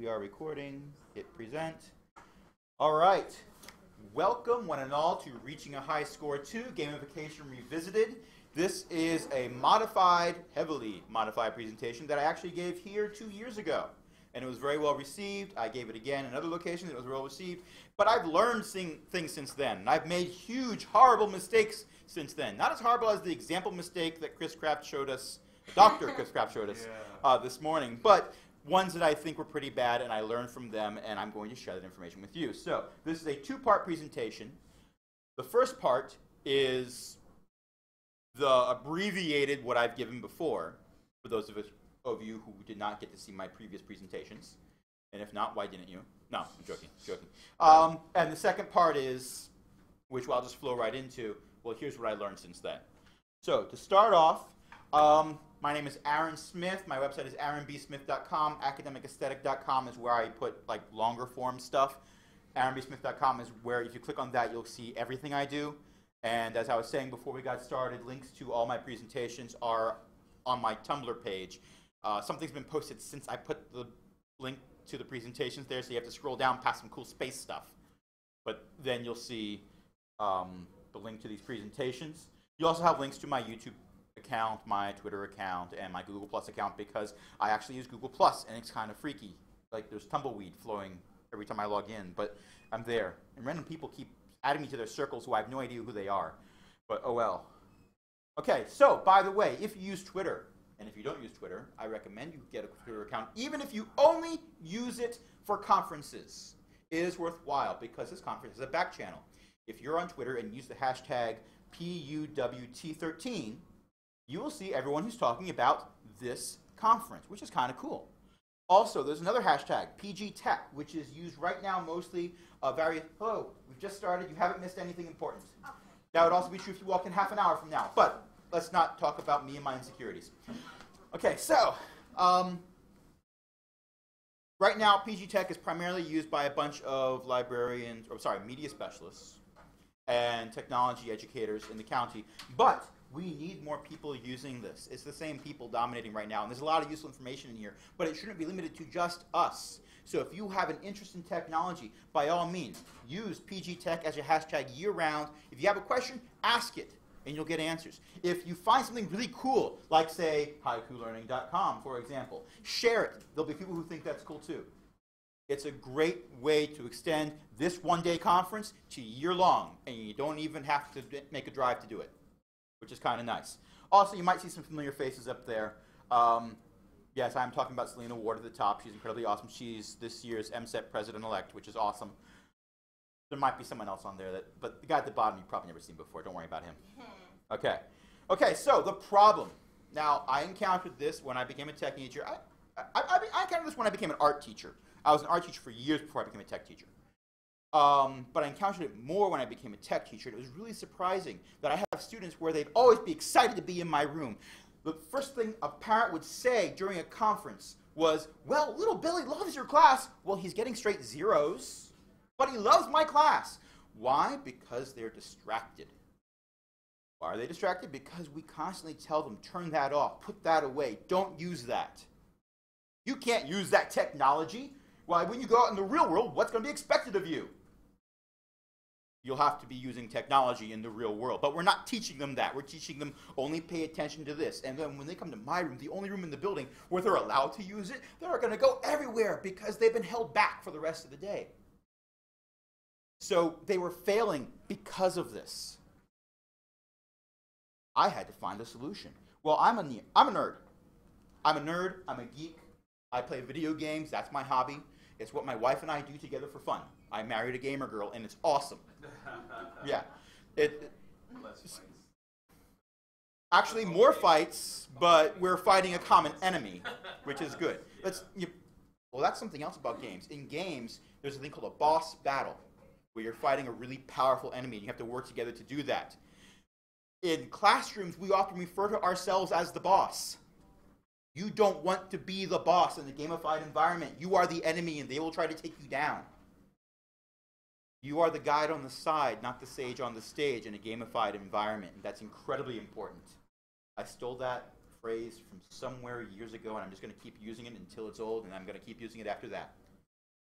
We are recording. Hit present. All right. Welcome, one and all, to Reaching a High Score 2, Gamification Revisited. This is a modified, heavily modified presentation that I actually gave here 2 years ago. And it was very well received. I gave it again in other locations. It was well received. But I've learned things since then. And I've made huge, horrible mistakes since then. Not as horrible as the example mistake that Chris Kraft showed us, Dr. Chris Kraft showed us this morning. But ones that I think were pretty bad, and I learned from them, and I'm going to share that information with you. So this is a two-part presentation. The first part is the abbreviated what I've given before, for those of you who did not get to see my previous presentations. And if not, why didn't you? No, I'm joking. And the second part is, which I'll just flow right into, well, here's what I learned since then. So to start off, my name is Aaron Smith. My website is aaronbsmith.com. Academicaesthetic.com is where I put like longer form stuff. aaronbsmith.com is where if you click on that, you'll see everything I do. And as I was saying before we got started, links to all my presentations are on my Tumblr page. Something's been posted since I put the link to the presentations there, so you have to scroll down past some cool space stuff. But then you'll see the link to these presentations. You also have links to my YouTube account, my Twitter account, and my Google Plus account, because I actually use Google Plus, and it's kind of freaky. Like there's tumbleweed flowing every time I log in, but I'm there. And random people keep adding me to their circles who I have no idea who they are. But oh well. Okay, so by the way, if you use Twitter, and if you don't use Twitter, I recommend you get a Twitter account, even if you only use it for conferences. It is worthwhile, because this conference is a back channel. If you're on Twitter and use the hashtag PUWT13, you will see everyone who's talking about this conference, which is kind of cool. Also, there's another hashtag, PGTech, which is used right now mostly hello, we've just started, you haven't missed anything important. Okay. That would also be true if you walk in half an hour from now, but let's not talk about me and my insecurities. Okay, so, right now, PGTech is primarily used by a bunch of librarians, media specialists and technology educators in the county, but we need more people using this. It's the same people dominating right now, and there's a lot of useful information in here, but it shouldn't be limited to just us. So if you have an interest in technology, by all means, use PGTech as your hashtag year-round. If you have a question, ask it, and you'll get answers. If you find something really cool, like, say, haikulearning.com, for example, share it. There'll be people who think that's cool, too. It's a great way to extend this one-day conference to year-long, and you don't even have to make a drive to do it, which is kind of nice. Also, you might see some familiar faces up there. Yes, I'm talking about Selena Ward at the top. She's incredibly awesome. She's this year's MSET president-elect, which is awesome. There might be someone else on there, but the guy at the bottom you've probably never seen before. Don't worry about him. Okay. Okay, so the problem. Now, I encountered this when I became a tech teacher. I encountered this when I became an art teacher. I was an art teacher for years before I became a tech teacher. But I encountered it more when I became a tech teacher. It was really surprising that I have students where they'd always be excited to be in my room. The first thing a parent would say during a conference was, well, little Billy loves your class. Well, he's getting straight zeros, but he loves my class. Why? Because they're distracted. Why are they distracted? Because we constantly tell them, turn that off, put that away, don't use that. You can't use that technology. Why, when you go out in the real world, what's going to be expected of you? You'll have to be using technology in the real world. But we're not teaching them that. We're teaching them only pay attention to this. And then when they come to my room, the only room in the building where they're allowed to use it, they're going to go everywhere because they've been held back for the rest of the day. So they were failing because of this. I had to find a solution. Well, I'm a nerd. I'm a nerd. I'm a geek. I play video games. That's my hobby. It's what my wife and I do together for fun. I married a gamer girl, and it's awesome. Yeah. Actually, more fights, but we're fighting a common enemy, which is good. Well, that's something else about games. In games, there's a thing called a boss battle, where you're fighting a really powerful enemy, and you have to work together to do that. In classrooms, we often refer to ourselves as the boss. You don't want to be the boss in the gamified environment. You are the enemy, and they will try to take you down. You are the guide on the side, not the sage on the stage in a gamified environment, and that's incredibly important. I stole that phrase from somewhere years ago, and I'm just going to keep using it until it's old, and I'm going to keep using it after that.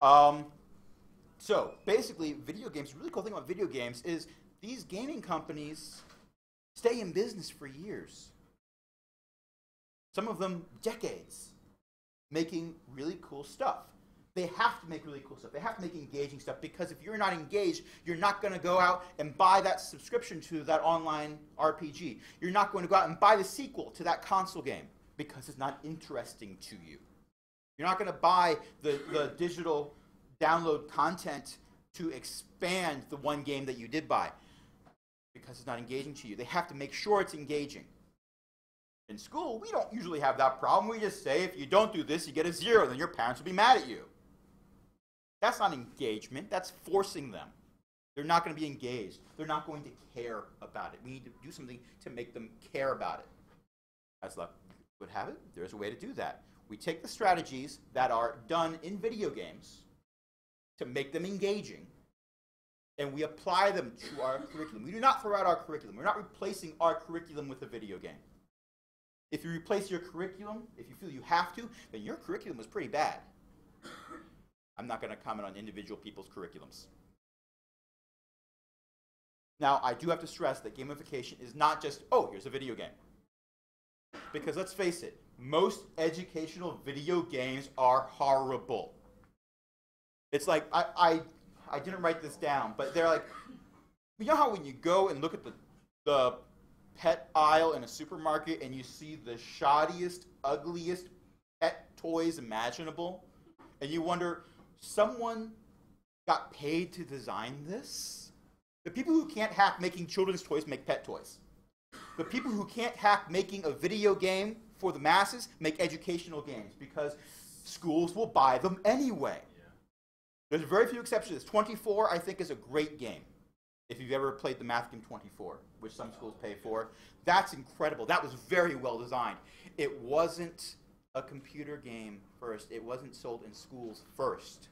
So basically, video games, the really cool thing about video games is these gaming companies stay in business for years. Some of them decades, making really cool stuff. They have to make really cool stuff. They have to make engaging stuff, because if you're not engaged, you're not going to go out and buy that subscription to that online RPG. You're not going to go out and buy the sequel to that console game because it's not interesting to you. You're not going to buy the digital download content to expand the one game that you did buy because it's not engaging to you. They have to make sure it's engaging. In school, we don't usually have that problem. We just say, if you don't do this, you get a 0, then your parents will be mad at you. That's not engagement. That's forcing them. They're not going to be engaged. They're not going to care about it. We need to do something to make them care about it. As luck would have it, there's a way to do that. We take the strategies that are done in video games to make them engaging, and we apply them to our curriculum. We do not throw out our curriculum. We're not replacing our curriculum with a video game. If you replace your curriculum, if you feel you have to, then your curriculum was pretty bad. I'm not going to comment on individual people's curriculums. Now, I do have to stress that gamification is not just, oh, here's a video game. Because let's face it, most educational video games are horrible. It's like, I didn't write this down, but they're like, you know how when you go and look at the pet aisle in a supermarket and you see the shoddiest, ugliest pet toys imaginable, and you wonder, someone got paid to design this? The people who can't hack making children's toys make pet toys. The people who can't hack making a video game for the masses make educational games, because schools will buy them anyway. Yeah. There's very few exceptions. 24, I think, is a great game. If you've ever played the math game 24, which some schools pay for, that's incredible. That was very well designed. It wasn't a computer game first. It wasn't sold in schools first.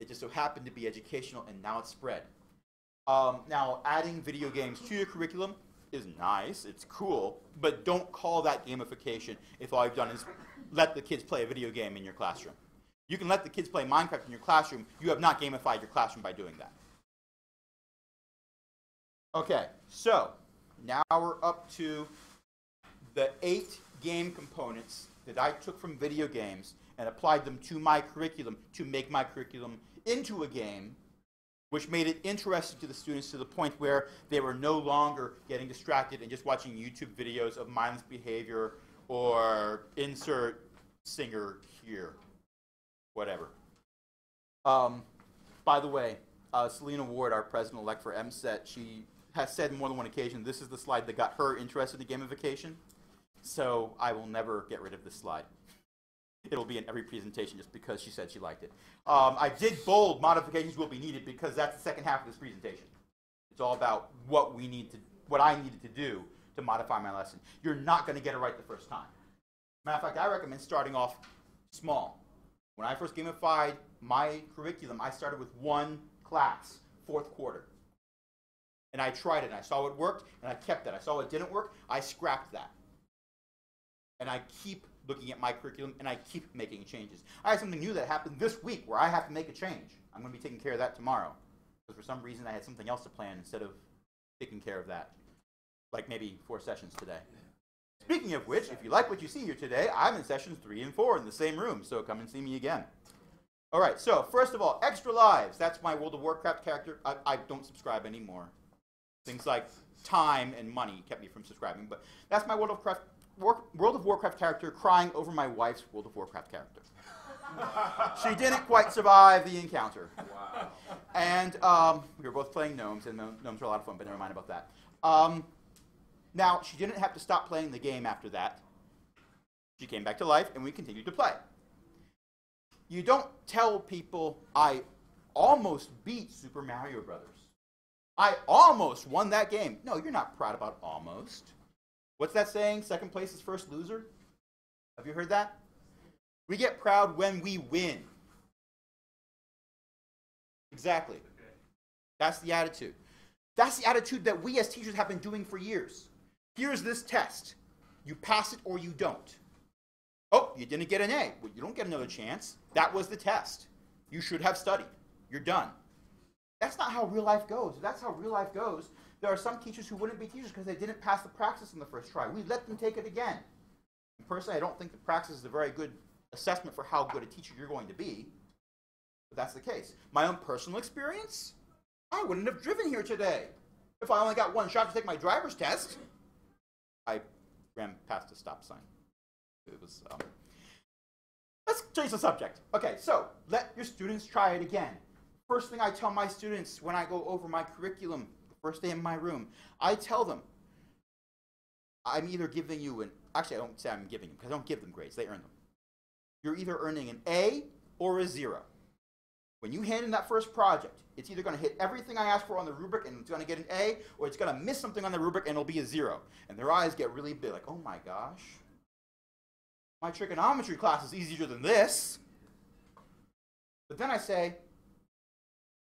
It just so happened to be educational, and now it's spread. Now, adding video games to your curriculum is nice. It's cool. But don't call that gamification if all you've done is let the kids play a video game in your classroom. You can let the kids play Minecraft in your classroom. You have not gamified your classroom by doing that. Okay, so now we're up to the 8 game components that I took from video games and applied them to my curriculum to make my curriculum into a game, which made it interesting to the students to the point where they were no longer getting distracted and just watching YouTube videos of mindless behavior or insert singer here, whatever. By the way, Selena Ward, our president-elect for MSET, she has said on more than one occasion, this is the slide that got her interested in gamification. So I will never get rid of this slide. It'll be in every presentation just because she said she liked it. I did bold modifications will be needed because that's the second half of this presentation. It's all about what I needed to do to modify my lesson. You're not going to get it right the first time. Matter of fact, I recommend starting off small. When I first gamified my curriculum, I started with 1 class, 4th quarter. And I tried it, and I saw what worked, and I kept that. I saw what didn't work, I scrapped that. And I keep looking at my curriculum, and I keep making changes. I had something new that happened this week where I have to make a change. I'm going to be taking care of that tomorrow. Because for some reason I had something else to plan instead of taking care of that. Like maybe 4 sessions today. Speaking of which, if you like what you see here today, I'm in sessions 3 and 4 in the same room, so come and see me again. All right, so first of all, Extra Lives. That's my World of Warcraft character. I don't subscribe anymore. Things like time and money kept me from subscribing, but that's my World of Warcraft character crying over my wife's World of Warcraft character. She didn't quite survive the encounter. Wow. And we were both playing gnomes, and gnomes were a lot of fun, but never mind about that. Now, she didn't have to stop playing the game after that. She came back to life, and we continued to play. You don't tell people, I almost beat Super Mario Brothers. I almost won that game. No, you're not proud about almost. What's that saying? Second place is first loser? Have you heard that? We get proud when we win. Exactly. That's the attitude. That's the attitude that we as teachers have been doing for years. Here's this test. You pass it or you don't. Oh, you didn't get an A. Well, you don't get another chance. That was the test. You should have studied. You're done. That's not how real life goes. If that's how real life goes, there are some teachers who wouldn't be teachers because they didn't pass the praxis on the first try. We let them take it again. And personally, I don't think the praxis is a very good assessment for how good a teacher you're going to be. But that's the case. My own personal experience, I wouldn't have driven here today if I only got one shot to take my driver's test. I ran past a stop sign. It was, let's change the subject. Okay, so let your students try it again. First thing I tell my students when I go over my curriculum, the first day in my room, I tell them, I'm either giving you actually I don't say I'm giving them, because I don't give them grades, they earn them. You're either earning an A or a 0. When you hand in that first project, it's either going to hit everything I asked for on the rubric and it's going to get an A, or it's going to miss something on the rubric and it'll be a 0. And their eyes get really big, like, oh my gosh. My trigonometry class is easier than this. But then I say,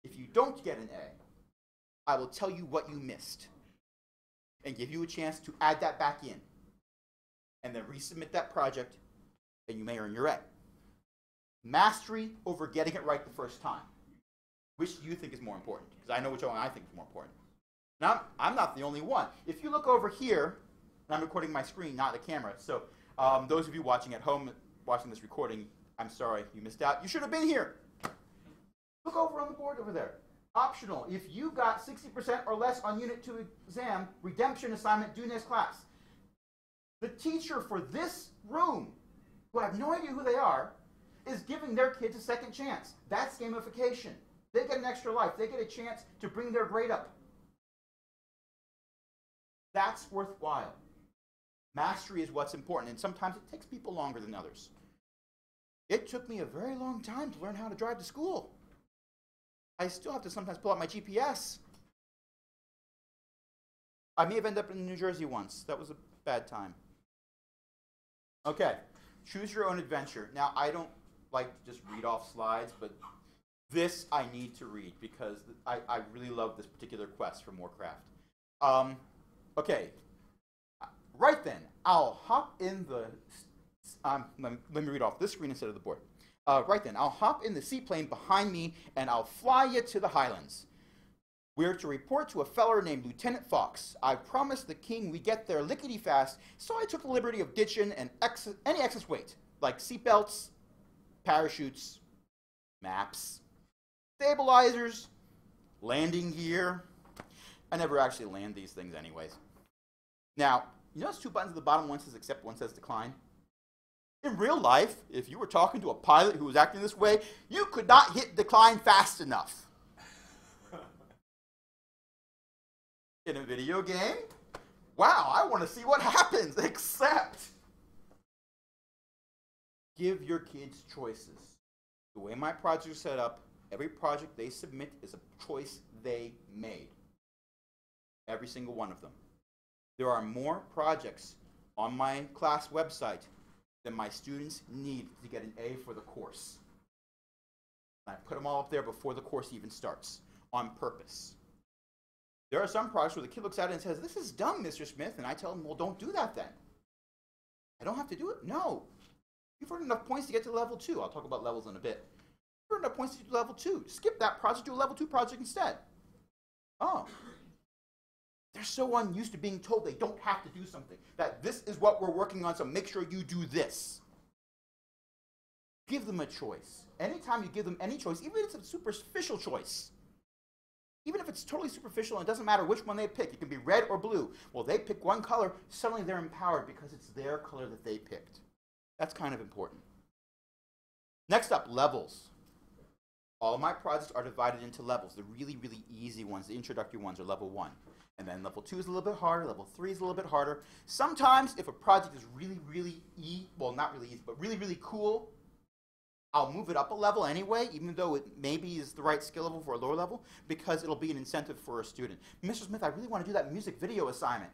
if you don't get an A, I will tell you what you missed and give you a chance to add that back in. And then resubmit that project, and you may earn your A. Mastery over getting it right the first time. Which do you think is more important? Because I know which one I think is more important. Now, I'm not the only one. If you look over here, and I'm recording my screen, not the camera, so those of you watching at home, watching this recording, I'm sorry you missed out. You should have been here. Look over on the board over there. Optional. If you got 60% or less on Unit 2 exam, redemption assignment due next class. The teacher for this room, who I have no idea who they are, is giving their kids a second chance. That's gamification. They get an extra life. They get a chance to bring their grade up. That's worthwhile. Mastery is what's important, and sometimes it takes people longer than others. It took me a very long time to learn how to drive to school. I still have to sometimes pull out my GPS. I may have ended up in New Jersey once. That was a bad time. Okay, choose your own adventure. Now, I don't like to just read off slides, but this I need to read because I really love this particular quest from Warcraft. Okay, right then, I'll hop in the, let me read off this screen instead of the board. Right then, I'll hop in the seaplane behind me and I'll fly you to the Highlands. We're to report to a feller named Lieutenant Fox. I promised the king we'd get there lickety-fast, so I took the liberty of ditching any excess weight, like seatbelts, parachutes, maps, stabilizers, landing gear. I never actually land these things anyways. Now, you notice 2 buttons at the bottom, one says accept, one says decline. In real life, if you were talking to a pilot who was acting this way, you could not hit decline fast enough. In a video game, wow, I want to see what happens, except give your kids choices. The way my projects are set up, every project they submit is a choice they made. Every single one of them. There are more projects on my class website than my students need to get an A for the course. I put them all up there before the course even starts, on purpose. There are some projects where the kid looks at it and says, this is dumb, Mr. Smith, and I tell him, well, don't do that then. I don't have to do it? No. You've earned enough points to get to level 2. I'll talk about levels in a bit. You've earned enough points to do level 2. Skip that project, do a level 2 project instead. Oh. They're so unused to being told they don't have to do something, that this is what we're working on, so make sure you do this. Give them a choice. Anytime you give them any choice, even if it's a superficial choice, even if it's totally superficial and it doesn't matter which one they pick, it can be red or blue. Well, they pick one color, suddenly they're empowered because it's their color that they picked. That's kind of important. Next up, levels. All of my projects are divided into levels. The really, really easy ones, the introductory ones, are level 1. And then level 2 is a little bit harder, level 3 is a little bit harder. Sometimes, if a project is really, really well, not really easy, but really, really cool, I'll move it up a level anyway, even though it maybe is the right skill level for a lower level, because it'll be an incentive for a student. Mr. Smith, I really want to do that music video assignment.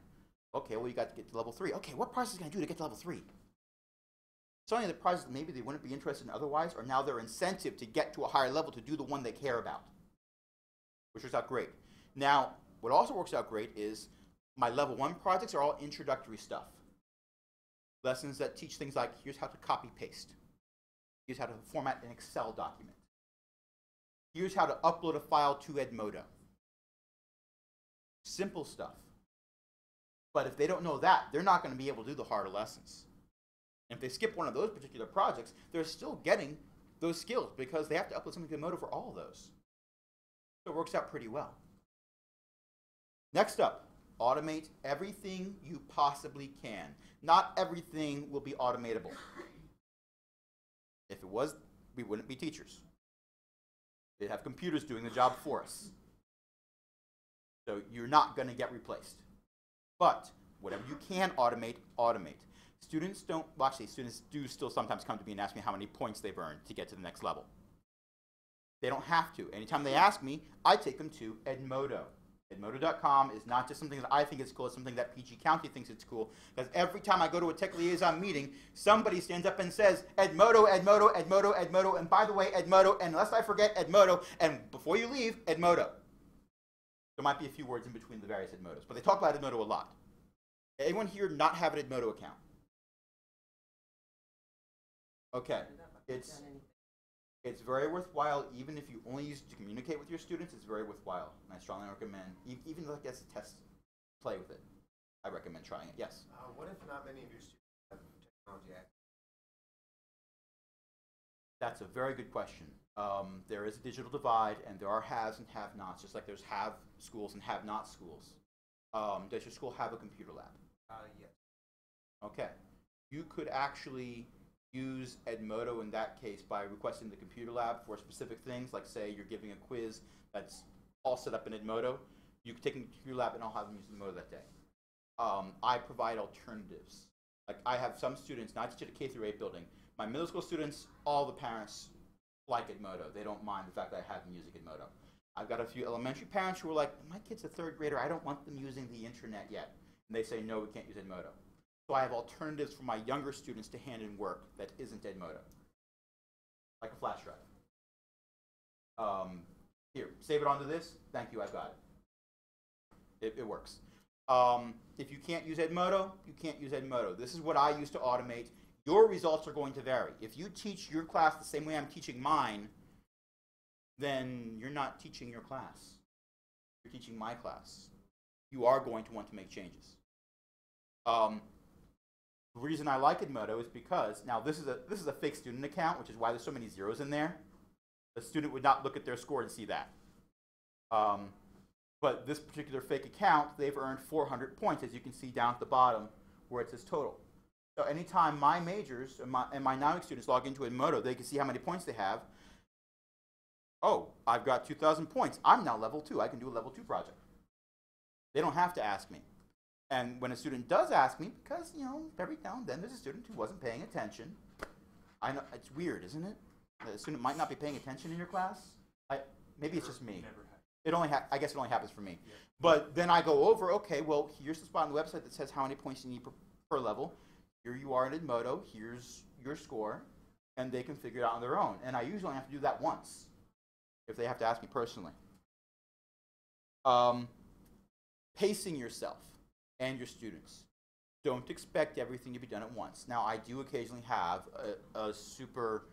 Okay, well, you got to get to level 3. Okay, what process can I do to get to level 3? Suddenly the projects that maybe they wouldn't be interested in otherwise are now their incentive to get to a higher level to do the one they care about, which works out great. Now, what also works out great is my level 1 projects are all introductory stuff. Lessons that teach things like, here's how to copy paste. Here's how to format an Excel document. Here's how to upload a file to Edmodo. Simple stuff. But if they don't know that, they're not going to be able to do the harder lessons. And if they skip one of those particular projects, they're still getting those skills because they have to upload something to Edmodo for all of those. So it works out pretty well. Next up, automate everything you possibly can. Not everything will be automatable. If it was, we wouldn't be teachers. They'd have computers doing the job for us. So you're not going to get replaced. But whatever you can automate, automate. Students don't, well actually students do still sometimes come to me and ask me how many points they've earned to get to the next level. They don't have to. Anytime they ask me, I take them to Edmodo. Edmodo.com is not just something that I think is cool, it's something that PG County thinks it's cool. Because every time I go to a tech liaison meeting, somebody stands up and says, Edmodo, Edmodo, Edmodo, Edmodo, and by the way, Edmodo, and unless I forget, Edmodo, and before you leave, Edmodo. There might be a few words in between the various Edmodos, but they talk about Edmodo a lot. Anyone here not have an Edmodo account? Okay, it's very worthwhile, even if you only use it to communicate with your students, it's very worthwhile. And I strongly recommend, even like as a test, play with it. I recommend trying it, yes? What if not many of your students have technology access? That's a very good question. There is a digital divide, and there are haves and have-nots, just like there's have schools and have-not schools. Does your school have a computer lab? Yes. Okay. You could actually use Edmodo in that case by requesting the computer lab for specific things, like say you're giving a quiz that's all set up in Edmodo. You can take the computer lab and I'll have them use Edmodo that day. I provide alternatives. Like I have some students, now I teach at a K through 8 building. My middle school students, all the parents like Edmodo. They don't mind the fact that I have them using Edmodo. I've got a few elementary parents who are like, my kid's a 3rd grader, I don't want them using the internet yet. And they say, no, we can't use Edmodo. So I have alternatives for my younger students to hand in work that isn't Edmodo, like a flash drive. Here, save it onto this. Thank you, I've got it. It works. If you can't use Edmodo, you can't use Edmodo. This is what I use to automate. Your results are going to vary. If you teach your class the same way I'm teaching mine, then you're not teaching your class. You're teaching my class. You are going to want to make changes. The reason I like Edmodo is because, now this is a fake student account, which is why there's so many zeros in there. The student would not look at their score and see that. But this particular fake account, they've earned 400 points, as you can see down at the bottom where it says total. So anytime my majors and my non-week students log into Edmodo, they can see how many points they have. Oh, I've got 2,000 points. I'm now level 2. I can do a level 2 project. They don't have to ask me. And when a student does ask me, because, you know, every now and then there's a student who wasn't paying attention. I know, it's weird, isn't it? The student might not be paying attention in your class. Maybe it's just me. I guess it only happens for me. Yeah. But then I go over, okay, well, here's the spot on the website that says how many points you need per level. Here you are in Edmodo. Here's your score. And they can figure it out on their own. And I usually have to do that once if they have to ask me personally. Pacing yourself and your students. Don't expect everything to be done at once. Now, I do occasionally have a super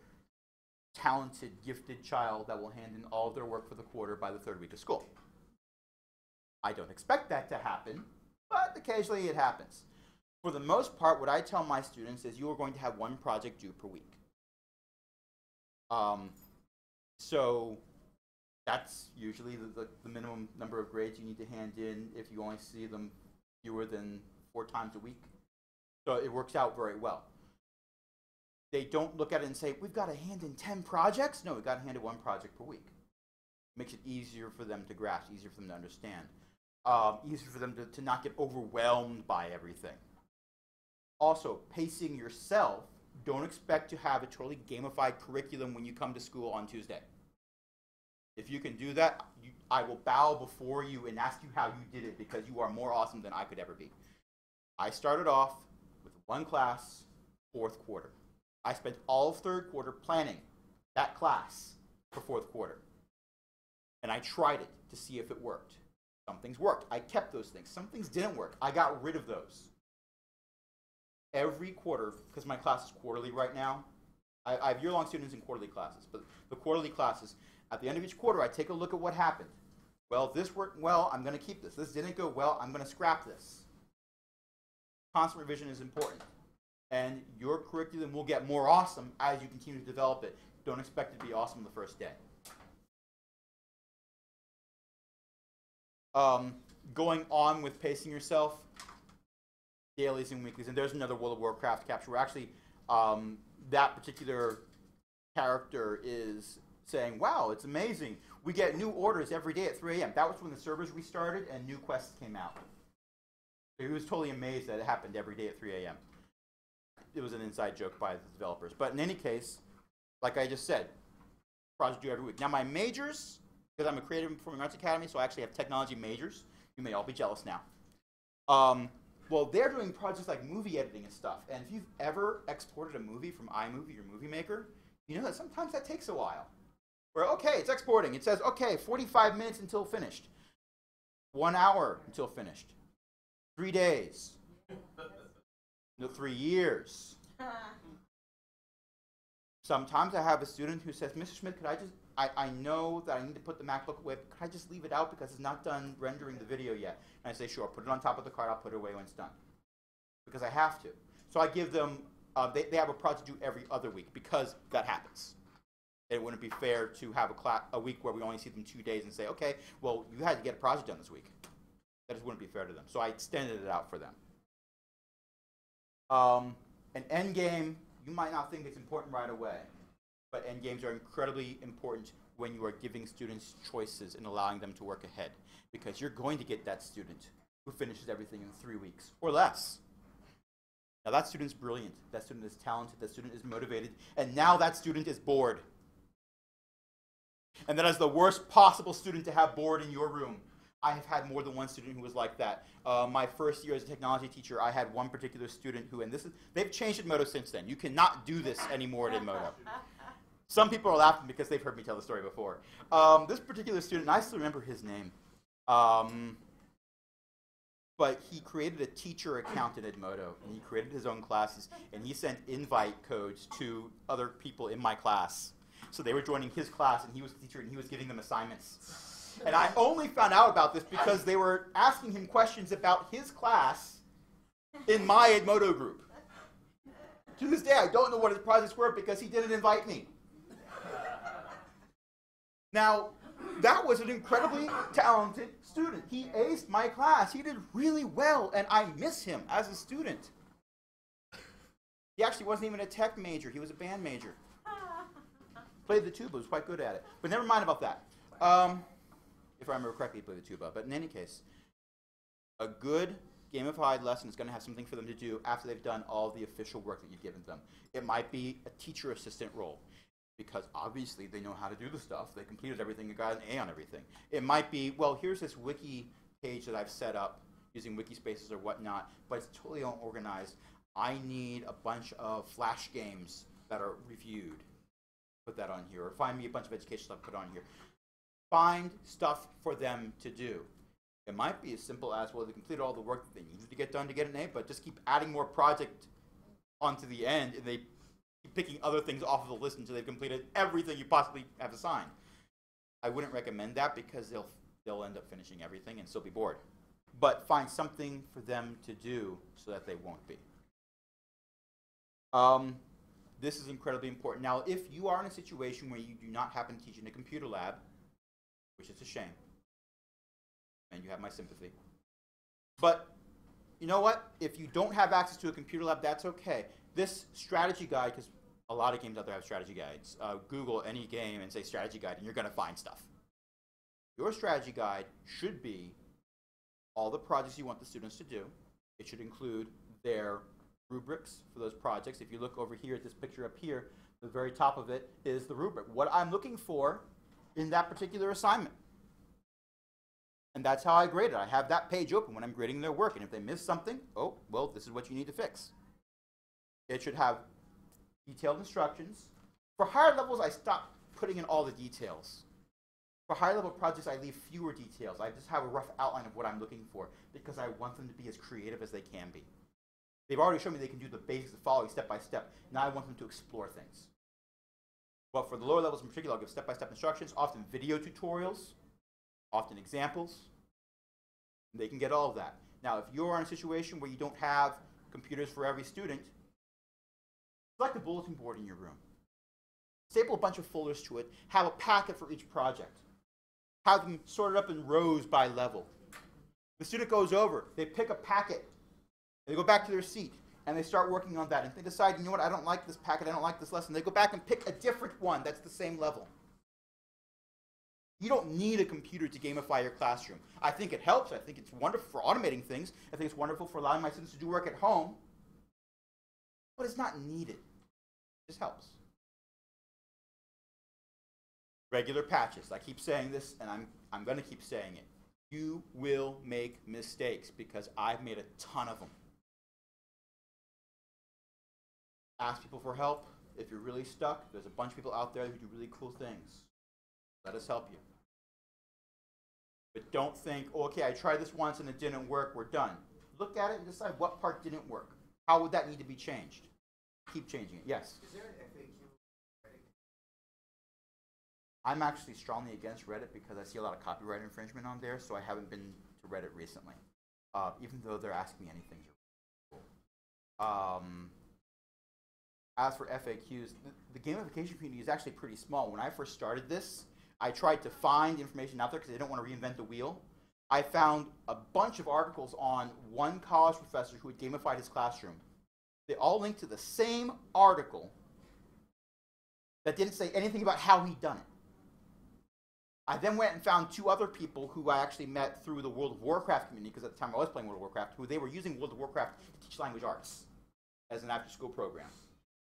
talented, gifted child that will hand in all of their work for the quarter by the 3rd week of school. I don't expect that to happen, but occasionally it happens. For the most part, what I tell my students is you are going to have 1 project due per week. So that's usually the minimum number of grades you need to hand in if you only see them fewer than 4 times a week. So it works out very well. They don't look at it and say, we've got to hand in 10 projects. No, we've got to hand in 1 project per week. Makes it easier for them to grasp, easier for them to understand, easier for them to not get overwhelmed by everything. Also, pacing yourself. Don't expect to have a totally gamified curriculum when you come to school on Tuesday. If you can do that, I will bow before you and ask you how you did it because you are more awesome than I could ever be. I started off with 1 class, 4th quarter. I spent all of 3rd quarter planning that class for 4th quarter. And I tried it to see if it worked. Some things worked. I kept those things. Some things didn't work. I got rid of those. every quarter, because my class is quarterly right now, I have year-long students in quarterly classes, but the quarterly classes, at the end of each quarter, I take a look at what happened. Well, this worked well, I'm going to keep this. This didn't go well, I'm going to scrap this. Constant revision is important. And your curriculum will get more awesome as you continue to develop it. Don't expect it to be awesome the first day. Going on with pacing yourself, dailies and weeklies. And there's another World of Warcraft capture where actually that particular character is saying, wow, it's amazing. We get new orders every day at 3 a.m. That was when the servers restarted and new quests came out. So he was totally amazed that it happened every day at 3 a.m. It was an inside joke by the developers. But in any case, like I just said, project due every week. Now my majors, because I'm a creative and performing arts academy, so I actually have technology majors. You may all be jealous now. Well, they're doing projects like movie editing and stuff. And if you've ever exported a movie from iMovie or Movie Maker, you know that sometimes that takes a while. Where, okay, it's exporting. It says, okay, 45 minutes until finished. 1 hour until finished. 3 days. No, 3 years. Sometimes I have a student who says, Mr. Schmidt, could I just, I know that I need to put the MacBook away, but could I just leave it out because it's not done rendering the video yet? And I say, sure, put it on top of the card, I'll put it away when it's done. Because I have to. So I give them, they have a project due every other week because that happens. It wouldn't be fair to have a week where we only see them 2 days and say, okay, well, you had to get a project done this week. That just wouldn't be fair to them. So I extended it out for them. An end game, you might not think it's important right away, but end games are incredibly important when you are giving students choices and allowing them to work ahead, because you're going to get that student who finishes everything in 3 weeks or less. Now that student's brilliant, that student is talented, that student is motivated, and now that student is bored. And that is the worst possible student to have bored in your room. I have had more than one student who was like that. My first year as a technology teacher, I had one particular student who, and this is, they've changed Edmodo since then. You cannot do this anymore at Edmodo. Some people are laughing because they've heard me tell the story before. This particular student, and I still remember his name, but he created a teacher account in Edmodo, and he created his own classes, and he sent invite codes to other people in my class. So they were joining his class, and he was the teacher, and he was giving them assignments. And I only found out about this because they were asking him questions about his class in my Edmodo group. To this day, I don't know what his projects were because he didn't invite me. Now, that was an incredibly talented student. He aced my class. He did really well, and I miss him as a student. He actually wasn't even a tech major. He was a band major. Played the tuba, was quite good at it. But never mind about that. If I remember correctly, he played the tuba. But in any case, a good gamified lesson is going to have something for them to do after they've done all the official work that you've given them. It might be a teacher assistant role, because obviously they know how to do the stuff. They completed everything and got an A on everything. It might be, well, here's this wiki page that I've set up using wiki spaces or whatnot, but it's totally unorganized. I need a bunch of Flash games that are reviewed. Put that on here. Or find me a bunch of education stuff, put on here. Find stuff for them to do. It might be as simple as, well, they completed all the work that they needed to get done to get an A, but just keep adding more project onto the end, and they keep picking other things off of the list until they've completed everything you possibly have assigned. I wouldn't recommend that because they'll end up finishing everything and still be bored. But find something for them to do so that they won't be. This is incredibly important. Now, if you are in a situation where you do not happen to teach in a computer lab, which is a shame, and you have my sympathy. But you know what? If you don't have access to a computer lab, that's okay. This strategy guide, because a lot of games out there have strategy guides, Google any game and say strategy guide, and you're going to find stuff. Your strategy guide should be all the projects you want the students to do. It should include their rubrics for those projects. If you look over here at this picture up here, the very top of it is the rubric. What I'm looking for in that particular assignment. And that's how I grade it. I have that page open when I'm grading their work. And if they miss something, oh, well, this is what you need to fix. It should have detailed instructions. For higher levels, I stop putting in all the details. For higher level projects, I leave fewer details. I just have a rough outline of what I'm looking for because I want them to be as creative as they can be. They've already shown me they can do the basics of following step by step. Now I want them to explore things. But for the lower levels in particular, I'll give step-by-step instructions, often video tutorials, often examples. They can get all of that. Now, if you're in a situation where you don't have computers for every student, select a bulletin board in your room. Staple a bunch of folders to it. Have a packet for each project. Have them sorted up in rows by level. The student goes over, they pick a packet, they go back to their seat, and they start working on that. And if they decide, you know what, I don't like this packet, I don't like this lesson, they go back and pick a different one that's the same level. You don't need a computer to gamify your classroom. I think it helps. I think it's wonderful for automating things. I think it's wonderful for allowing my students to do work at home. But it's not needed. It just helps. Regular patches. I keep saying this, and I'm going to keep saying it. You will make mistakes because I've made a ton of them. Ask people for help. If you're really stuck, there's a bunch of people out there who do really cool things. Let us help you. But don't think, oh, okay, I tried this once and it didn't work, we're done. Look at it and decide what part didn't work. How would that need to be changed? Keep changing it. Yes? Is there an FAQ? I'm actually strongly against Reddit because I see a lot of copyright infringement on there, so I haven't been to Reddit recently, even though they're asking me anything. As for FAQs, the gamification community is actually pretty small. When I first started this, I tried to find information out there because I didn't want to reinvent the wheel. I found a bunch of articles on one college professor who had gamified his classroom. They all linked to the same article that didn't say anything about how he'd done it. I then went and found two other people who I actually met through the World of Warcraft community, because at the time I was playing World of Warcraft, who they were using World of Warcraft to teach language arts as an after-school program.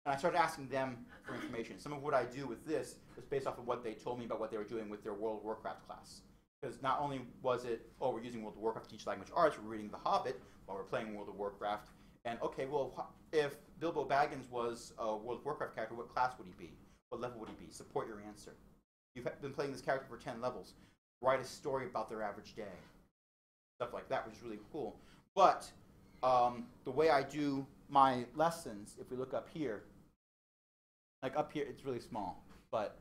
And I started asking them for information. Some of what I do with this is based off of what they told me about what they were doing with their World of Warcraft class. Because not only was it, oh, we're using World of Warcraft to teach language arts, we're reading The Hobbit while we're playing World of Warcraft. And okay, well, if Bilbo Baggins was a World of Warcraft character, what class would he be? What level would he be? Support your answer. You've been playing this character for 10 levels. Write a story about their average day. Stuff like that, which is really cool. But the way I do my lessons, if we look up here, like up here, it's really small, but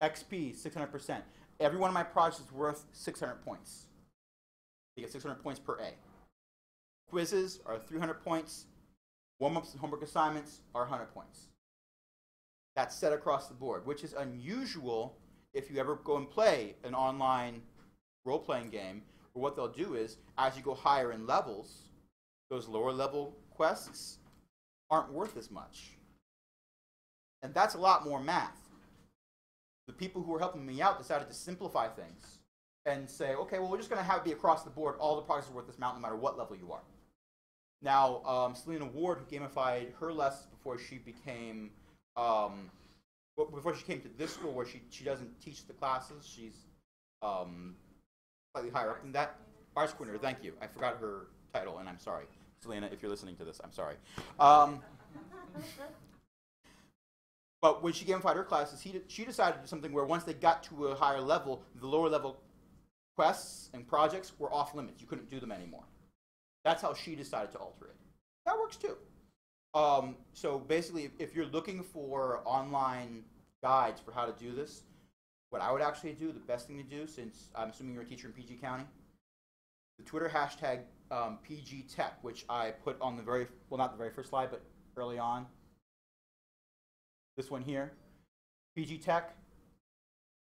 XP, 600%. Every one of my projects is worth 600 points. You get 600 points per A. Quizzes are 300 points. Warm-ups and homework assignments are 100 points. That's set across the board, which is unusual if you ever go and play an online role-playing game, where what they'll do is, as you go higher in levels, those lower-level quests aren't worth as much. And that's a lot more math. The people who were helping me out decided to simplify things and say, okay, well, we're just going to have it be across the board. All the projects are worth this amount no matter what level you are. Now, Selena Ward, who gamified her lessons before she became, before she came to this school where she doesn't teach the classes, she's slightly higher up than that. Arts coordinator, thank you. I forgot her title, and I'm sorry. Selena, if you're listening to this, I'm sorry. But when she gamified her classes, she decided to do something where once they got to a higher level, the lower level quests and projects were off limits. You couldn't do them anymore. That's how she decided to alter it. That works too. So basically, if you're looking for online guides for how to do this, what I would actually do, the best thing to do, since I'm assuming you're a teacher in PG County, the Twitter hashtag PG Tech, which I put on the very, well, not the very first slide, but early on. This one here, PG Tech.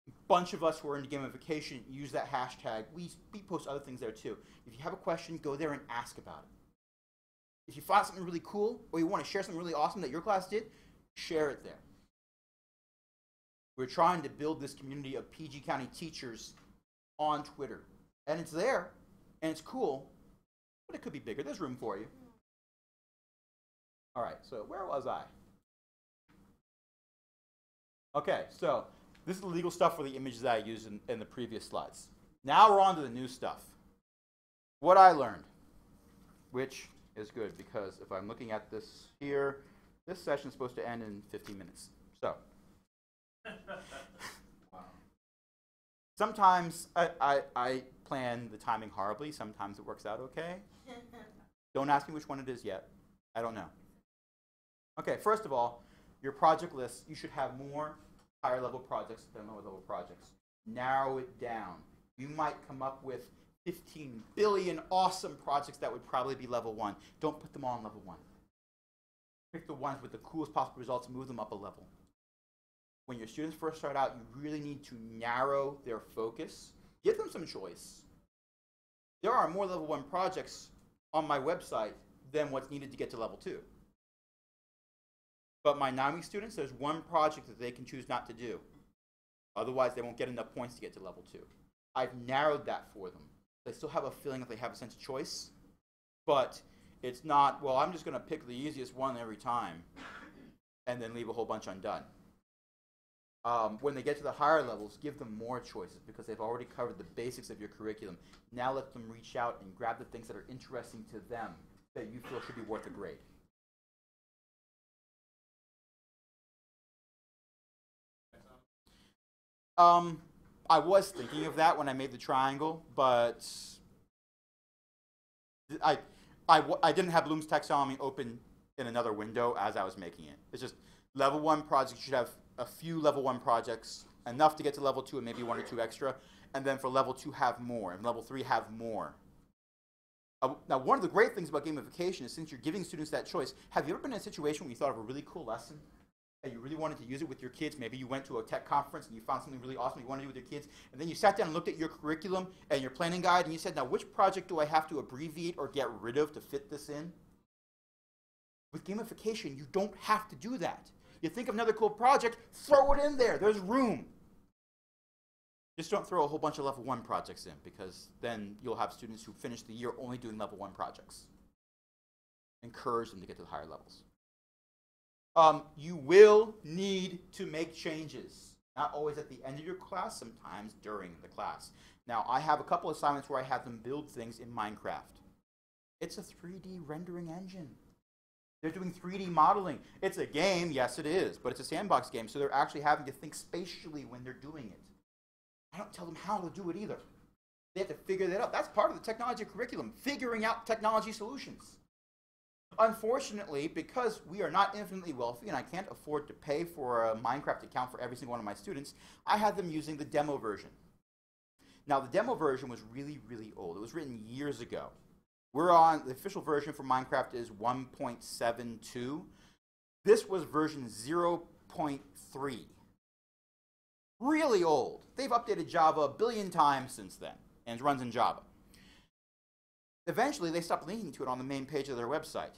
A bunch of us who are into gamification use that hashtag. We post other things there too. If you have a question, go there and ask about it. If you find something really cool or you want to share something really awesome that your class did, share it there. We're trying to build this community of PG County teachers on Twitter. And it's there, and it's cool, but it could be bigger. There's room for you. All right, so where was I? Okay, so this is the legal stuff for the images that I used in the previous slides. Now we're on to the new stuff. What I learned, which is good because if I'm looking at this here, this session is supposed to end in 15 minutes. So, wow. Sometimes I plan the timing horribly. Sometimes it works out okay. Don't ask me which one it is yet. I don't know. Okay, first of all, your project list, you should have more higher level projects than lower level projects. Narrow it down. You might come up with 15 billion awesome projects that would probably be level 1. Don't put them all on level 1. Pick the ones with the coolest possible results and move them up a level. When your students first start out, you really need to narrow their focus. Give them some choice. There are more level 1 projects on my website than what's needed to get to level 2. But my 9-week students, there's one project that they can choose not to do. Otherwise, they won't get enough points to get to level 2. I've narrowed that for them. They still have a feeling that they have a sense of choice, but it's not, well, I'm just going to pick the easiest one every time and then leave a whole bunch undone. When they get to the higher levels, give them more choices because they've already covered the basics of your curriculum. Now let them reach out and grab the things that are interesting to them that you feel should be worth a grade. I was thinking of that when I made the triangle, but I didn't have Bloom's taxonomy open in another window as I was making it. It's just level 1 projects, you should have a few level 1 projects, enough to get to level 2 and maybe 1 or 2 extra, and then for level 2 have more, and level 3 have more. Now, one of the great things about gamification is since you're giving students that choice, have you ever been in a situation where you thought of a really cool lesson and you really wanted to use it with your kids? Maybe you went to a tech conference and you found something really awesome you wanted to do with your kids, and then you sat down and looked at your curriculum and your planning guide and you said, now which project do I have to abbreviate or get rid of to fit this in? With gamification, you don't have to do that. You think of another cool project, throw it in there. There's room. Just don't throw a whole bunch of level 1 projects in because then you'll have students who finish the year only doing level 1 projects. Encourage them to get to the higher levels. You will need to make changes. Not always at the end of your class, sometimes during the class. Now, I have a couple assignments where I have them build things in Minecraft. It's a 3D rendering engine. They're doing 3D modeling. It's a game, yes it is, but it's a sandbox game, so they're actually having to think spatially when they're doing it. I don't tell them how to do it either. They have to figure that out. That's part of the technology curriculum, figuring out technology solutions. Unfortunately, because we are not infinitely wealthy and I can't afford to pay for a Minecraft account for every single one of my students, I had them using the demo version. Now, the demo version was really, really old. It was written years ago. We're on, the official version for Minecraft is 1.72. This was version 0.3. Really old. They've updated Java a billion times since then, and it runs in Java. Eventually, they stopped linking to it on the main page of their website,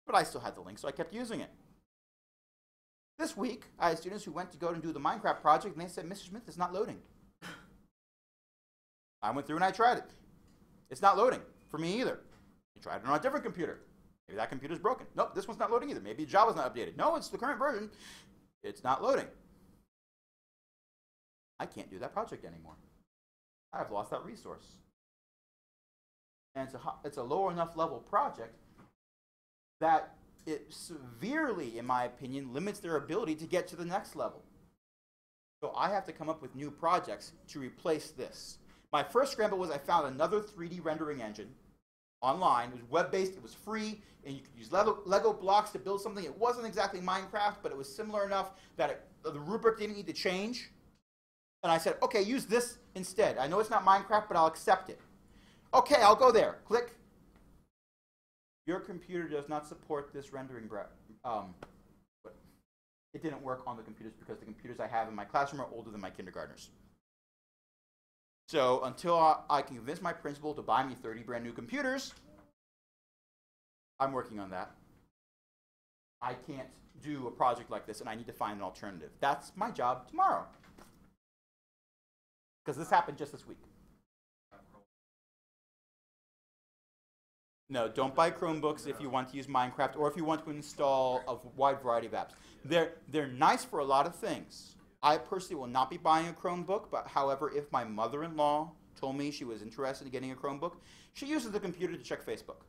but I still had the link, so I kept using it. This week, I had students who went to go and do the Minecraft project, and they said, Mr. Smith, it's not loading. I went through and I tried it. It's not loading for me either. I tried it on a different computer. Maybe that computer's broken. Nope, this one's not loading either. Maybe Java's not updated. No, it's the current version. It's not loading. I can't do that project anymore. I've lost that resource. And it's a lower enough level project that it severely, in my opinion, limits their ability to get to the next level. So I have to come up with new projects to replace this. My first scramble was I found another 3D rendering engine online. It was web-based, it was free, and you could use Lego blocks to build something. It wasn't exactly Minecraft, but it was similar enough that the rubric didn't need to change. And I said, okay, use this instead. I know it's not Minecraft, but I'll accept it. Okay, I'll go there. Click. Your computer does not support this rendering. It didn't work on the computers because the computers I have in my classroom are older than my kindergartners. So until I can convince my principal to buy me 30 brand new computers, I'm working on that. I can't do a project like this, and I need to find an alternative. That's my job tomorrow. Because this happened just this week. No, don't buy Chromebooks if you want to use Minecraft or if you want to install a wide variety of apps. They're nice for a lot of things. I personally will not be buying a Chromebook, but however, if my mother-in-law told me she was interested in getting a Chromebook, she uses the computer to check Facebook.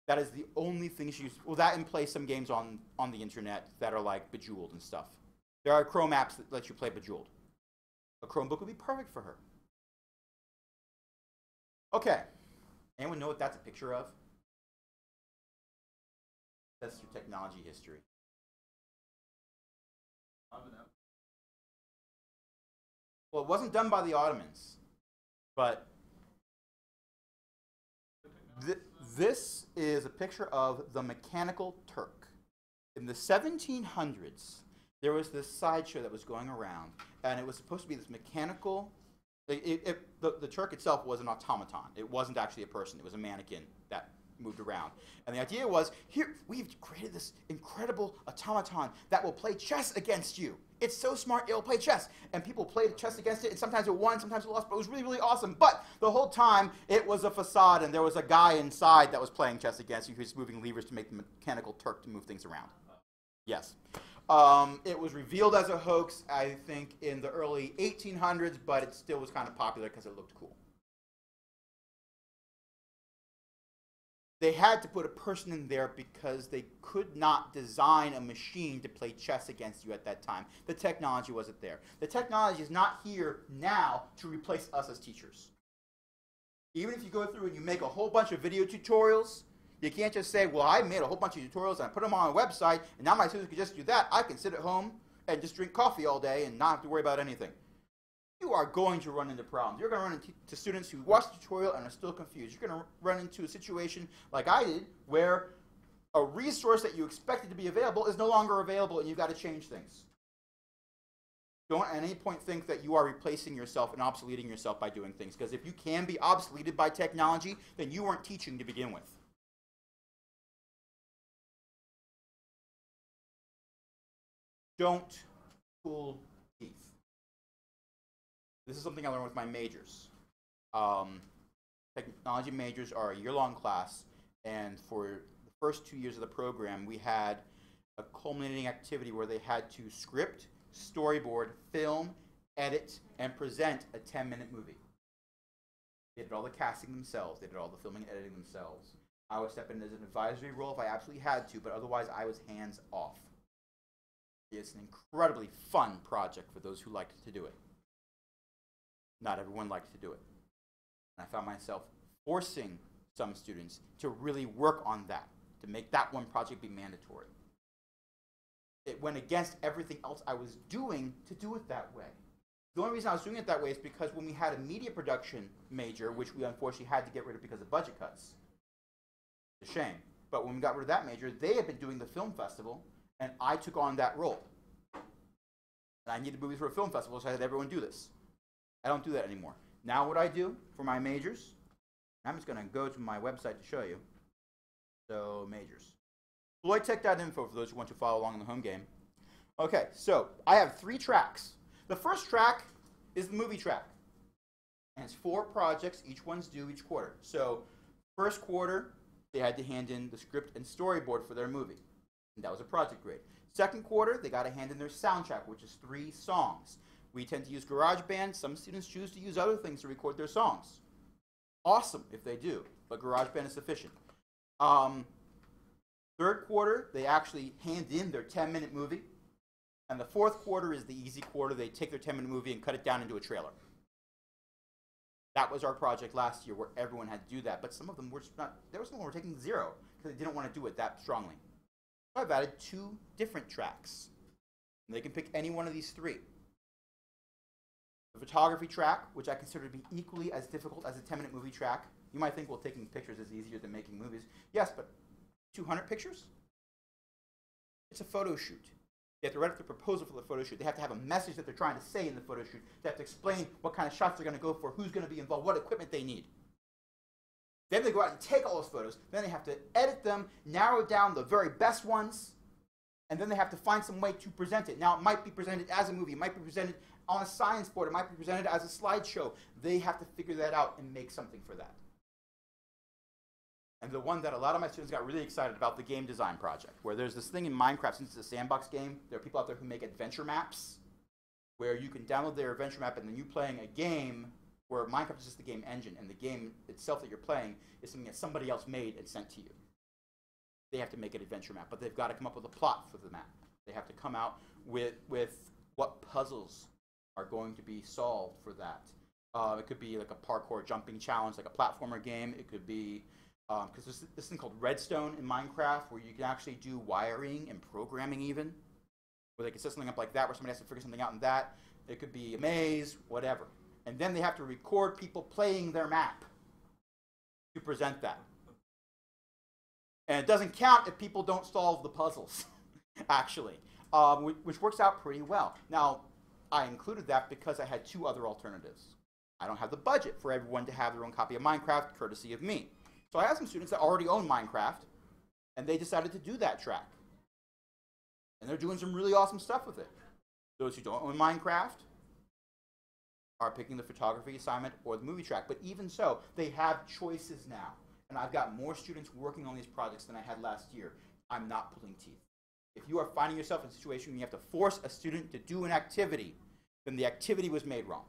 That is the only thing she uses. Well, that and play some games on the internet that are like Bejeweled and stuff. There are Chrome apps that let you play Bejeweled. A Chromebook would be perfect for her. Okay. Anyone know what that's a picture of? That's your technology history. Well, it wasn't done by the Ottomans, but this is a picture of the mechanical Turk. In the 1700s, there was this sideshow that was going around, and it was supposed to be this mechanical. The Turk itself was an automaton. It wasn't actually a person. It was a mannequin that moved around. And the idea was, here, we've created this incredible automaton that will play chess against you. It's so smart, it'll play chess. And people played chess against it, and sometimes it won, sometimes it lost, but it was really, really awesome. But the whole time, it was a facade, and there was a guy inside that was playing chess against you who's moving levers to make the mechanical Turk to move things around. Yes. It was revealed as a hoax, I think, in the early 1800s, but it still was kind of popular because it looked cool. They had to put a person in there because they could not design a machine to play chess against you at that time. The technology wasn't there. The technology is not here now to replace us as teachers. Even if you go through and you make a whole bunch of video tutorials, you can't just say, well, I made a whole bunch of tutorials and I put them on a website, and now my students can just do that. I can sit at home and just drink coffee all day and not have to worry about anything. You are going to run into problems. You're going to run into students who watch the tutorial and are still confused. You're going to run into a situation like I did where a resource that you expected to be available is no longer available and you've got to change things. Don't at any point think that you are replacing yourself and obsoleting yourself by doing things, because if you can be obsoleted by technology, then you weren't teaching to begin with. Don't pull teeth. This is something I learned with my majors. Technology majors are a year-long class, and for the first 2 years of the program, we had a culminating activity where they had to script, storyboard, film, edit, and present a 10-minute movie. They did all the casting themselves. They did all the filming and editing themselves. I would step in as an advisory role if I absolutely had to, but otherwise I was hands off. It's an incredibly fun project for those who liked to do it. Not everyone liked to do it. And I found myself forcing some students to really work on that, to make that one project be mandatory. It went against everything else I was doing to do it that way. The only reason I was doing it that way is because when we had a media production major, which we unfortunately had to get rid of because of budget cuts, it's a shame. But when we got rid of that major, they had been doing the film festival, and I took on that role. And I needed movies for a film festival, so I had everyone do this. I don't do that anymore. Now what I do for my majors, I'm just going to go to my website to show you. So, majors. FloydTech.info for those who want to follow along in the home game. Okay, so I have 3 tracks. The first track is the movie track. And it's 4 projects, each one's due each quarter. So, first quarter, they had to hand in the script and storyboard for their movie. And that was a project grade. Second quarter, they got to hand in their soundtrack, which is 3 songs. We tend to use GarageBand. Some students choose to use other things to record their songs. Awesome if they do, but GarageBand is sufficient. Third quarter, they actually hand in their 10-minute movie. And the fourth quarter is the easy quarter. They take their 10-minute movie and cut it down into a trailer. That was our project last year where everyone had to do that. But some of them were not, there was some who were taking 0 because they didn't want to do it that strongly. So I've added 2 different tracks. And they can pick any one of these 3. The photography track, which I consider to be equally as difficult as a 10-minute movie track. You might think, well, taking pictures is easier than making movies. Yes, but 200 pictures? It's a photo shoot. They have to write up the proposal for the photo shoot. They have to have a message that they're trying to say in the photo shoot. They have to explain what kind of shots they're going to go for, who's going to be involved, what equipment they need. Then they go out and take all those photos. Then they have to edit them, narrow down the very best ones, and then they have to find some way to present it. Now, it might be presented as a movie. It might be presented on a science board. It might be presented as a slideshow. They have to figure that out and make something for that. And the one that a lot of my students got really excited about, the game design project, where there's this thing in Minecraft, since it's a sandbox game, there are people out there who make adventure maps, where you can download their adventure map and then you playing a game where Minecraft is just the game engine, and the game itself that you're playing is something that somebody else made and sent to you. They have to make an adventure map, but they've got to come up with a plot for the map. They have to come out with what puzzles are going to be solved for that. It could be like a parkour jumping challenge, like a platformer game. It could be because there's this thing called redstone in Minecraft where you can actually do wiring and programming even, where they can set something up like that where somebody has to figure something out in that. It could be a maze, whatever. And then they have to record people playing their map to present that. And it doesn't count if people don't solve the puzzles, actually, which works out pretty well. Now, I included that because I had two other alternatives. I don't have the budget for everyone to have their own copy of Minecraft, courtesy of me. So I have some students that already own Minecraft, and they decided to do that track. And they're doing some really awesome stuff with it. Those who don't own Minecraft are picking the photography assignment or the movie track. But even so, they have choices now. And I've got more students working on these projects than I had last year. I'm not pulling teeth. If you are finding yourself in a situation where you have to force a student to do an activity, then the activity was made wrong.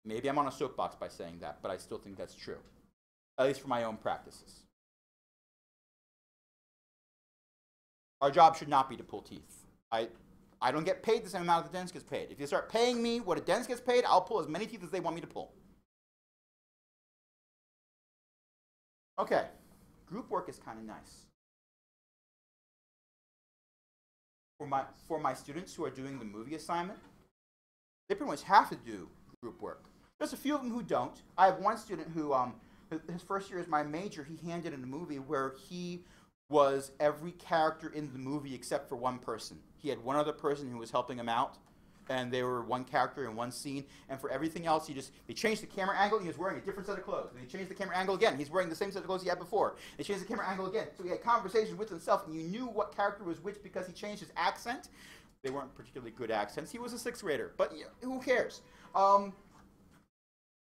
Maybe I'm on a soapbox by saying that, but I still think that's true, at least for my own practices. Our job should not be to pull teeth. I don't get paid the same amount that the dentist gets paid. If you start paying me what a dentist gets paid, I'll pull as many teeth as they want me to pull. Okay, group work is kind of nice. For my students who are doing the movie assignment, they pretty much have to do group work. There's a few of them who don't. I have one student who, his first year as my major, he handed in a movie where he was every character in the movie except for one person. He had one other person who was helping him out, and they were one character in one scene. And for everything else, they changed the camera angle, and he was wearing a different set of clothes. And they changed the camera angle again. He's wearing the same set of clothes he had before. They changed the camera angle again. So he had conversations with himself, and you knew what character was which because he changed his accent. They weren't particularly good accents. He was a sixth grader, but who cares? But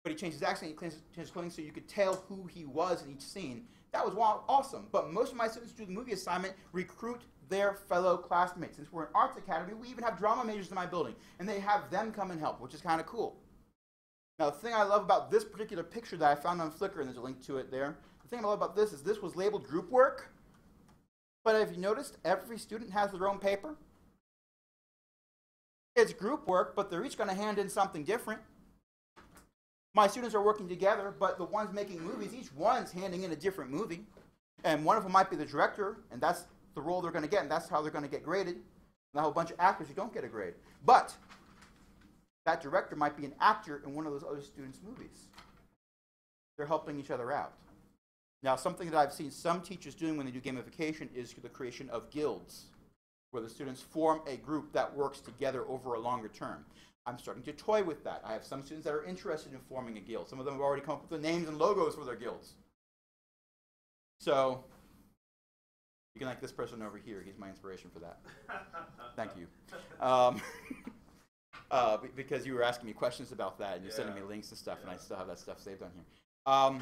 he changed his accent, he changed his clothing so you could tell who he was in each scene. That was awesome. But most of my students who do the movie assignment recruit their fellow classmates. Since we're an arts academy, we even have drama majors in my building, and they have them come and help, which is kind of cool. Now, the thing I love about this particular picture that I found on Flickr, and there's a link to it there, the thing I love about this is this was labeled group work, but have you noticed every student has their own paper? It's group work, but they're each going to hand in something different. My students are working together, but the ones making movies, each one's handing in a different movie. And one of them might be the director, and that's the role they're going to get, and that's how they're going to get graded. And a whole bunch of actors who don't get a grade. But that director might be an actor in one of those other students' movies. They're helping each other out. Now, something that I've seen some teachers doing when they do gamification is the creation of guilds, where the students form a group that works together over a longer term. I'm starting to toy with that. I have some students that are interested in forming a guild. Some of them have already come up with the names and logos for their guilds. So, you can like this person over here. He's my inspiration for that. Thank you. Because you were asking me questions about that, and you're sending me links and stuff, and I still have that stuff saved on here.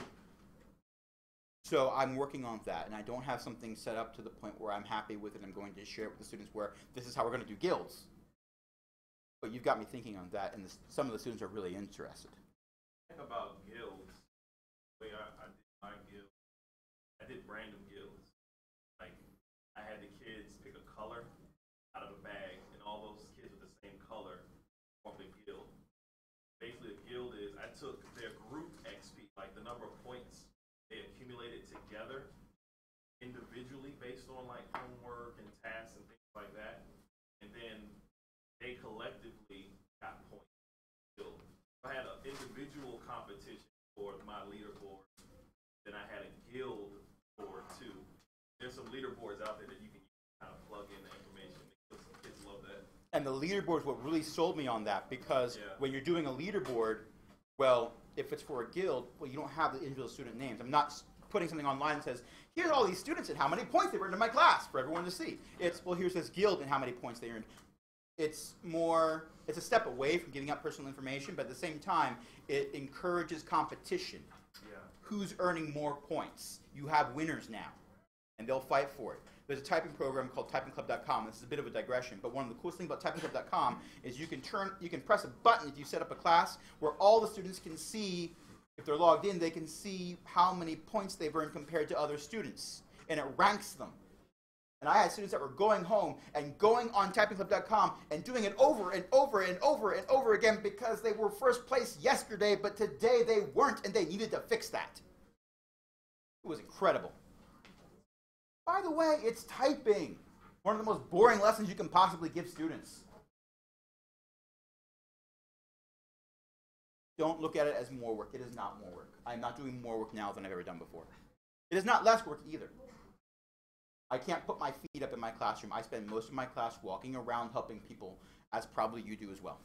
So I'm working on that, and I don't have something set up to the point where I'm happy with it. I'm going to share it with the students where this is how we're going to do guilds. But you've got me thinking on that, and some of the students are really interested. Think about guilds. The way I did my guild, I did random guilds. Like, I had the kids pick a color out of a bag, and all those kids with the same color formed a guild. Basically, a guild is, I took their group XP, like the number of points they accumulated together individually based on like homework and tasks and things like that, and then they collectively got points. I had an individual competition for my leaderboard, then I had a guild board too. There's some leaderboards out there that you can kind of plug in the information. Kids love that. And the leaderboard is what really sold me on that, because when you're doing a leaderboard, well, if it's for a guild, well, you don't have the individual student names. I'm not putting something online that says, here's all these students and how many points they've earned in my class for everyone to see. It's, well, here's this guild and how many points they earned. It's a step away from giving up personal information, but at the same time, it encourages competition. Yeah. Who's earning more points? You have winners now, and they'll fight for it. There's a typing program called typingclub.com. This is a bit of a digression, but one of the coolest things about typingclub.com is you can press a button if you set up a class where all the students can see, if they're logged in, they can see how many points they've earned compared to other students, and it ranks them. And I had students that were going home and going on typingclub.com and doing it over and over and over and over again because they were first place yesterday, but today they weren't, and they needed to fix that. It was incredible. By the way, it's typing. One of the most boring lessons you can possibly give students. Don't look at it as more work. It is not more work. I'm not doing more work now than I've ever done before. It is not less work either. I can't put my feet up in my classroom. I spend most of my class walking around helping people, as probably you do as well.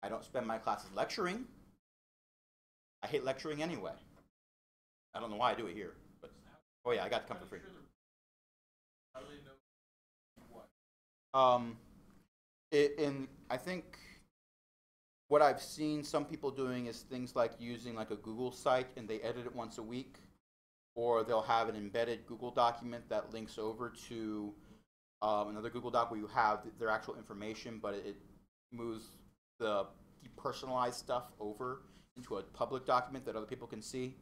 I don't spend my classes lecturing. I hate lecturing anyway. I don't know why I do it here. But oh yeah, I got to come for free. How do they know what? I think what I've seen some people doing is things like using like a Google site and they edit it once a week, or they'll have an embedded Google document that links over to another Google Doc where you have their actual information, but it moves the depersonalized stuff over into a public document that other people can see.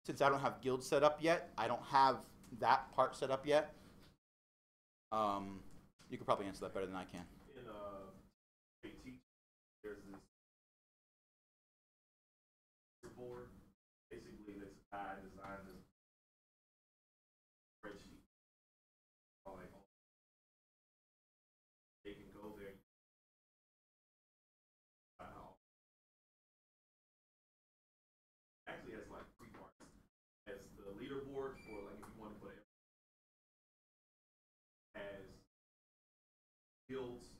Since I don't have Guild set up yet, I don't have that part set up yet. You could probably answer that better than I can. In teach, there's this board. Basically, this guy designed this spreadsheet. Like, they can go there. Actually, has like 3 parts. As the leaderboard for like if you want to put it as guilds,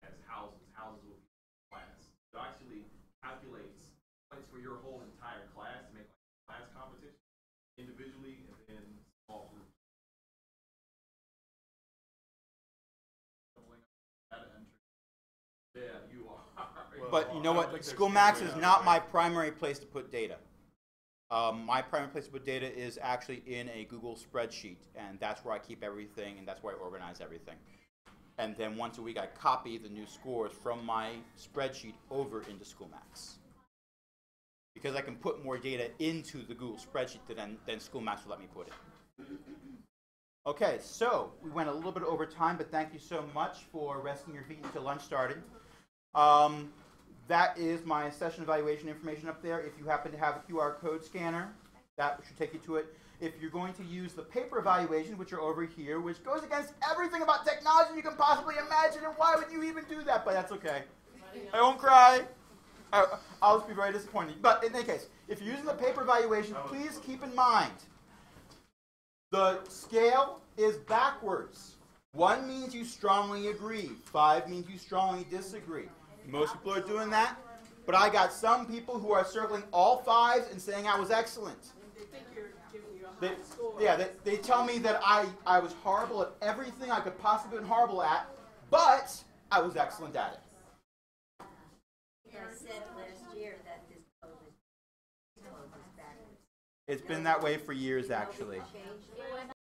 as houses. Houses will be class. It actually calculates points for your whole entire class to make like a class competition individually and then small groups. Yeah, you are. But you know what? SchoolMax is not my primary place to put data. My primary place to put data is actually in a Google spreadsheet, and that's where I keep everything, and that's where I organize everything. And then once a week, I copy the new scores from my spreadsheet over into SchoolMax. Because I can put more data into the Google spreadsheet than SchoolMax will let me put it. Okay, so we went a little bit over time, but thank you so much for resting your feet until lunch started. That is my session evaluation information up there. If you happen to have a QR code scanner, that should take you to it. If you're going to use the paper evaluations, which are over here, which goes against everything about technology you can possibly imagine, and why would you even do that? But that's okay. I won't cry. I'll just be very disappointed. But in any case, if you're using the paper evaluation, please keep in mind the scale is backwards. 1 means you strongly agree. 5 means you strongly disagree. Most people are doing that, but I got some people who are circling all 5s and saying I was excellent. They think you're giving you a high score. Yeah, they tell me that I was horrible at everything I could possibly be horrible at, but I was excellent at it. I said last year that this code is backwards. It's been that way for years, actually. Changed